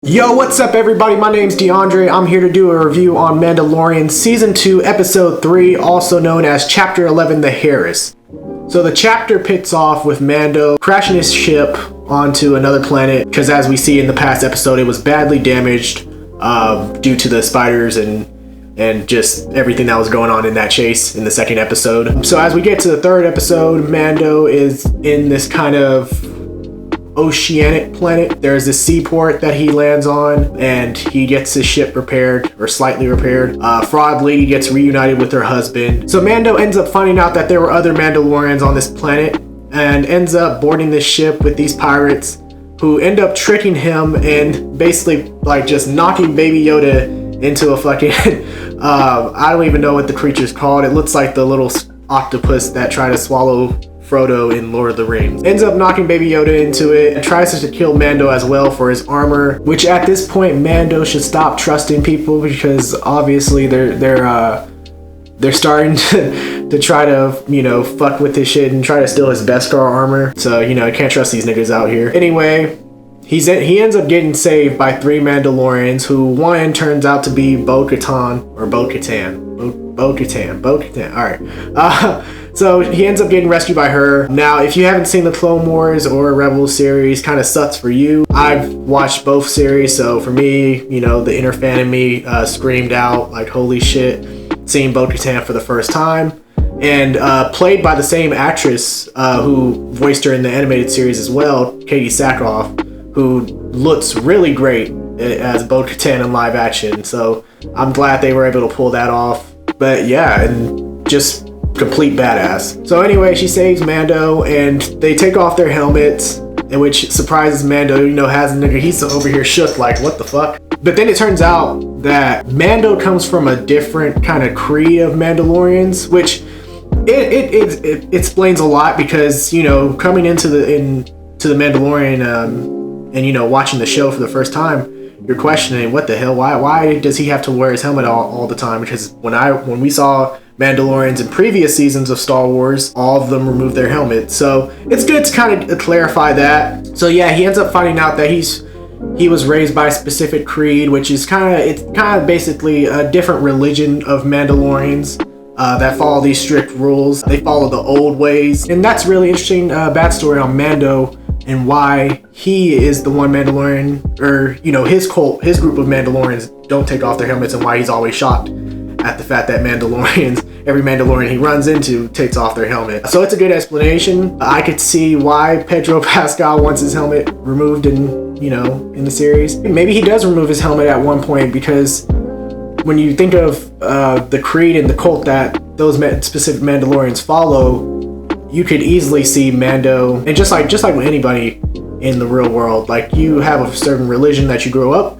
Yo, what's up everybody? My name's DeAndre. I'm here to do a review on Mandalorian Season 2, Episode 3, also known as Chapter 11, The Heiress. So the chapter picks off with Mando crashing his ship onto another planet, because as we see in the past episode, it was badly damaged due to the spiders and just everything that was going on in that chase in the second episode. So as we get to the third episode, Mando is in this kind of oceanic planet. There's this seaport that he lands on, and he gets his ship repaired, or slightly repaired. Fraud Lady gets reunited with her husband. So Mando ends up finding out that there were other Mandalorians on this planet, and ends up boarding this ship with these pirates, who end up tricking him and basically like just knocking Baby Yoda into a fucking I don't even know what the creature's called. It looks like the little octopus that tried to swallow Frodo in Lord of the Rings. Ends up knocking Baby Yoda into it and tries to kill Mando as well for his armor, which at this point Mando should stop trusting people, because obviously they're starting to try to, you know, fuck with his shit and try to steal his Beskar armor. So, you know, I can't trust these niggas out here. Anyway, he ends up getting saved by 3 Mandalorians, who one turns out to be Bo-Katan. Alright. So he ends up getting rescued by her. Now, if you haven't seen the Clone Wars or Rebels series, kind of sucks for you. I've watched both series, so for me, you know, the inner fan in me screamed out like, holy shit, seeing Bo-Katan for the first time. And played by the same actress who voiced her in the animated series as well, Katie Sackhoff, who looks really great as Bo-Katan in live action. So I'm glad they were able to pull that off. But yeah, and just complete badass. So anyway, she saves Mando, and they take off their helmets, and which surprises Mando. You know, has a nigga, he's over here shook like, what the fuck? But then it turns out that Mando comes from a different kind of creed of Mandalorians, which it explains a lot, because, you know, coming into the Mandalorian and, you know, watching the show for the first time, you're questioning, what the hell, why does he have to wear his helmet all the time? Because when we saw Mandalorians in previous seasons of Star Wars, all of them removed their helmet. So it's good to kind of clarify that. So yeah, he ends up finding out that he was raised by a specific creed, which is kind of basically a different religion of Mandalorians that follow these strict rules. They follow the old ways, and that's really interesting backstory on Mando and why he is the one Mandalorian, or, you know, his group of Mandalorians don't take off their helmets, and why he's always shocked at the fact that every Mandalorian he runs into takes off their helmet. So it's a good explanation. I could see why Pedro Pascal wants his helmet removed in the series. Maybe he does remove his helmet at one point, because when you think of the creed and the cult that those specific Mandalorians follow, you could easily see Mando, and just like with anybody in the real world, like, you have a certain religion that you grow up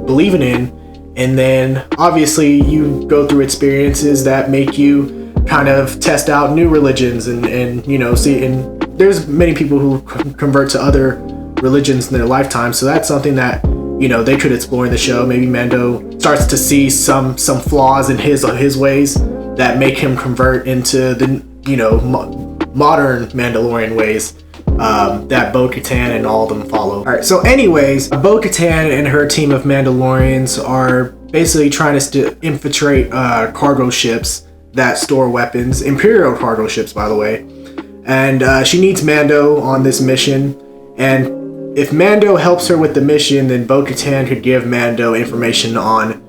believing in, and then obviously you go through experiences that make you kind of test out new religions and you know, see, and there's many people who convert to other religions in their lifetime. So that's something that, you know, they could explore in the show. Maybe Mando starts to see some flaws in his ways that make him convert into the, you know, modern Mandalorian ways that Bo-Katan and all of them follow. Alright, so anyways, Bo-Katan and her team of Mandalorians are basically trying to infiltrate cargo ships that store weapons, Imperial cargo ships, by the way. And she needs Mando on this mission, and if Mando helps her with the mission, then Bo-Katan could give Mando information on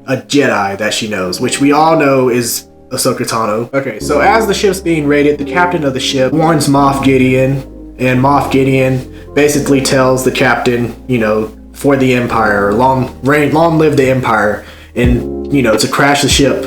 a Jedi that she knows, which we all know is Ahsoka Tano. Okay, so as the ship's being raided, the captain of the ship warns Moff Gideon, and Moff Gideon basically tells the captain, you know, for the Empire, long live the Empire, and, you know, to crash the ship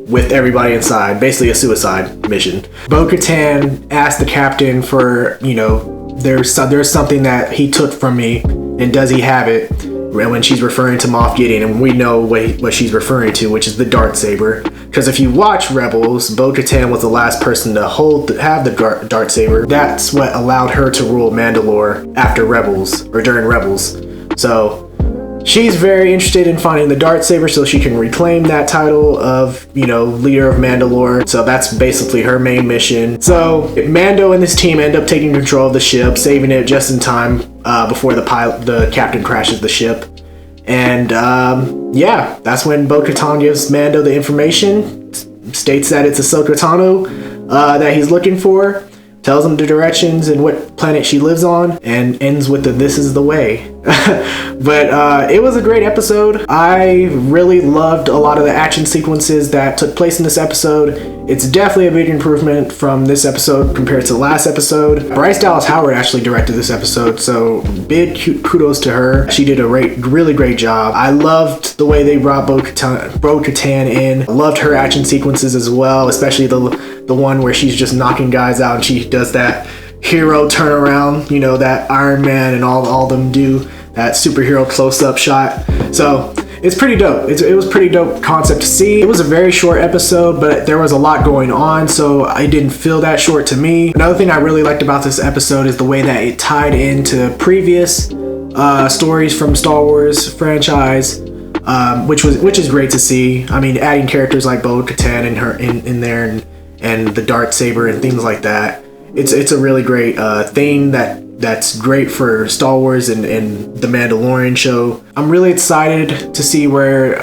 with everybody inside, basically a suicide mission. Bo-Katan asked the captain for, you know, there's something that he took from me, and does he have it? When she's referring to Moff Gideon, and we know what she's referring to, which is the dartsaber. Because if you watch Rebels, Bo-Katan was the last person to have the dartsaber. That's what allowed her to rule Mandalore after Rebels, or during Rebels. So she's very interested in finding the dartsaber so she can reclaim that title of, you know, leader of Mandalore. So that's basically her main mission. So Mando and his team end up taking control of the ship, saving it just in time before the captain crashes the ship. And yeah, that's when Bo-Katan gives Mando the information, states that it's Ahsoka Tano that he's looking for, tells him the directions and what planet she lives on, and ends with the "this is the way." But it was a great episode. I really loved a lot of the action sequences that took place in this episode. It's definitely a big improvement from this episode compared to the last episode. Bryce Dallas Howard actually directed this episode, so big kudos to her. She did a really great job. I loved the way they brought Bo-Katan in. I loved her action sequences as well, especially the one where she's just knocking guys out and she does that hero turnaround, you know, that Iron Man and all them do, that superhero close-up shot. So it's pretty dope. It was pretty dope concept to see. It was a very short episode, but there was a lot going on, so it didn't feel that short to me. Another thing I really liked about this episode is the way that it tied into previous stories from Star Wars franchise, which is great to see. I mean, adding characters like Bo-Katan and her in there, and the Darksaber and things like that. It's a really great thing that's great for Star Wars and the Mandalorian show. I'm really excited to see where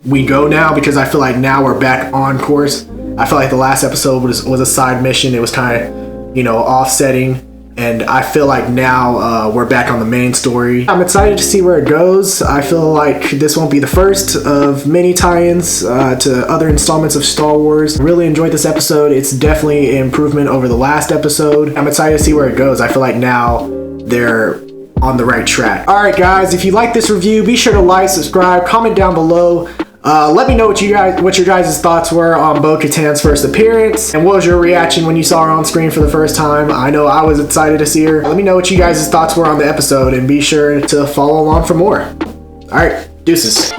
we go now, because I feel like now we're back on course. I feel like the last episode was a side mission. It was kind of, you know, offsetting. And I feel like now we're back on the main story. I'm excited to see where it goes. I feel like this won't be the first of many tie-ins to other installments of Star Wars. Really enjoyed this episode. It's definitely an improvement over the last episode. I'm excited to see where it goes. I feel like now they're on the right track. Alright guys, if you like this review, be sure to like, subscribe, comment down below. Let me know what your guys' thoughts were on Bo-Katan's first appearance, and what was your reaction when you saw her on screen for the first time. I know I was excited to see her. Let me know what you guys' thoughts were on the episode, and be sure to follow along for more. Alright, deuces.